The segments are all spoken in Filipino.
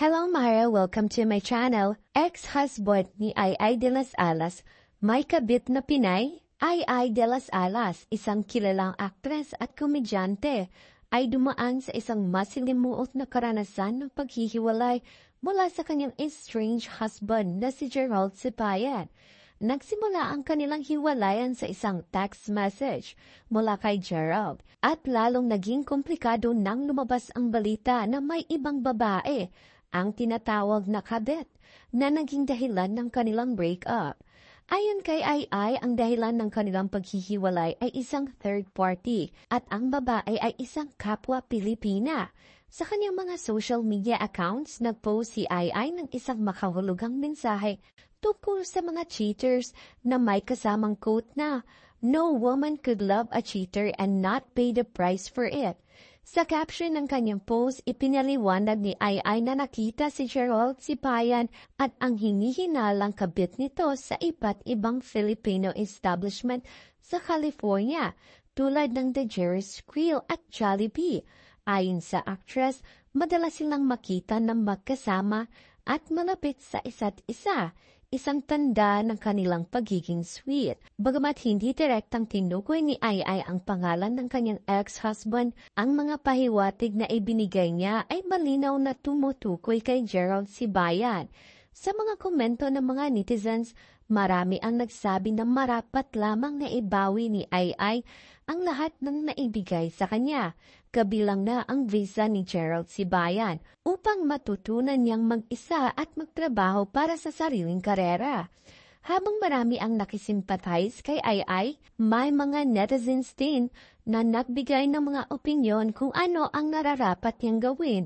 Hello Mara, welcome to my channel. Ex-husband ni Ai de las Alas, may kabit na Pinay. Ai de las Alas, isang kilalang aktres at komedyante, ay dumaan sa isang masilimuot na karanasan ng paghihiwalay mula sa kanyang estranged husband na si Gerald Sipayan. Nagsimula ang kanilang hiwalayan sa isang text message mula kay Gerald at lalong naging komplikado nang lumabas ang balita na may ibang babae, ang tinatawag na kabit, na naging dahilan ng kanilang breakup. Ayon kay Ai, ang dahilan ng kanilang paghihiwalay ay isang third party at ang babae ay isang kapwa Pilipina. Sa kanyang mga social media accounts, nagpost si Ai ng isang makahulugang mensahe tungkol sa mga cheaters na may kasamang quote na, "No woman could love a cheater and not pay the price for it." Sa caption ng kanyang post, ipinaliwanag ni Ai na nakita si Gerald Sipayan at ang hinihinalang kabit nito sa iba't ibang Filipino establishment sa California, tulad ng The Jerry's Grill at Jollibee. Ayon sa actress, madalas silang makita ng magkasama at malapit sa isa't isa, isang tanda ng kanilang pagiging sweet. Bagamat hindi direktang tinukoy ni Ai ang pangalan ng kanyang ex-husband, ang mga pahiwatig na ibinigay niya ay malinaw na tumutukoy kay Gerald Sipayan. Sa mga komento ng mga netizens, marami ang nagsabi na marapat lamang na ibawi ni Ai ang lahat ng naibigay sa kanya, kabilang na ang visa ni Gerald Sipayan, upang matutunan niyang mag-isa at magtrabaho para sa sariling karera. Habang marami ang nakisimpatize kay Ai, may mga netizens din na nagbigay ng mga opinyon kung ano ang nararapat niyang gawin.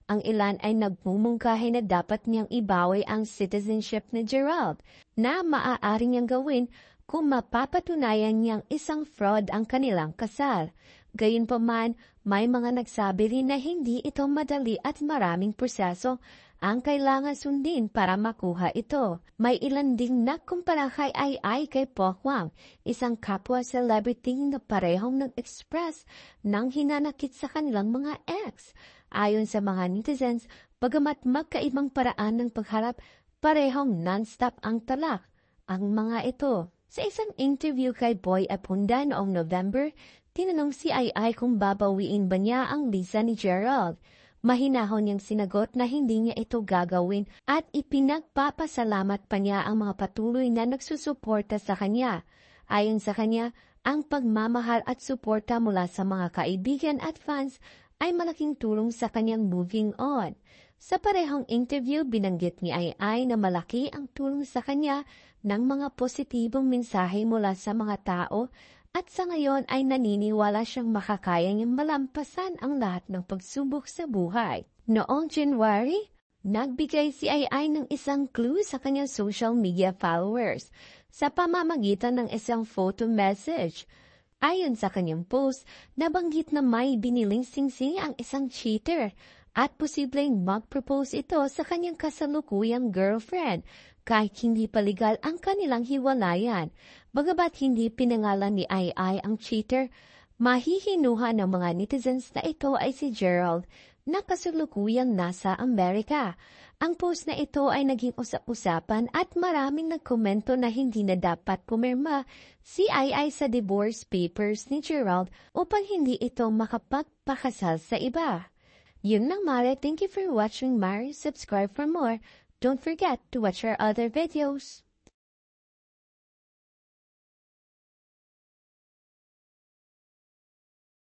Ang ilan ay nagmumungkahi na dapat niyang ibawi ang citizenship ni Gerald, na maaari niyang gawin kung mapapatunayan niyang isang fraud ang kanilang kasal. Gayunpaman, may mga nagsabi rin na hindi ito madali at maraming proseso ang kailangan sundin para makuha ito. May ilan ding nagkumpara kay Ai kay Pokwang, isang kapwa celebrity na parehong nag-express ng hinanakit sa kanilang mga ex. Ayon sa mga netizens, bagamat magkaibang paraan ng pagharap, parehong non-stop ang talak ang mga ito. Sa isang interview kay Boy Abunda noong November, tinanong si Ai kung babawiin ba niya ang visa ni Gerald. Mahinahon niyang sinagot na hindi niya ito gagawin at ipinagpapasalamat pa niya ang mga patuloy na nagsusuporta sa kanya. Ayon sa kanya, ang pagmamahal at suporta mula sa mga kaibigan at fans ay malaking tulong sa kanyang moving on. Sa parehong interview, binanggit ni Ai na malaki ang tulong sa kanya ng mga positibong mensahe mula sa mga tao at sa ngayon ay naniniwala siyang makakaya niyang malampasan ang lahat ng pagsubok sa buhay. Noong January, nagbigay si Ai ng isang clue sa kanyang social media followers sa pamamagitan ng isang photo message. Ayon sa kanyang post, nabanggit na may biniling singsing ang isang cheater at posibleng mag-propose ito sa kanyang kasalukuyang girlfriend kahit hindi pa legal ang kanilang hiwalayan. Bagamat hindi pinangalan ni Ai ang cheater, mahihinuha ng mga netizens na ito ay si Gerald na kasalukuyang nasa Amerika. Ang post na ito ay naging usap-usapan at maraming nagkomento na hindi na dapat pumirma si Ai sa divorce papers ni Gerald upang hindi ito makapagpakasal sa iba. Yun lang Mare, thank you for watching Mare. Subscribe for more. Don't forget to watch our other videos.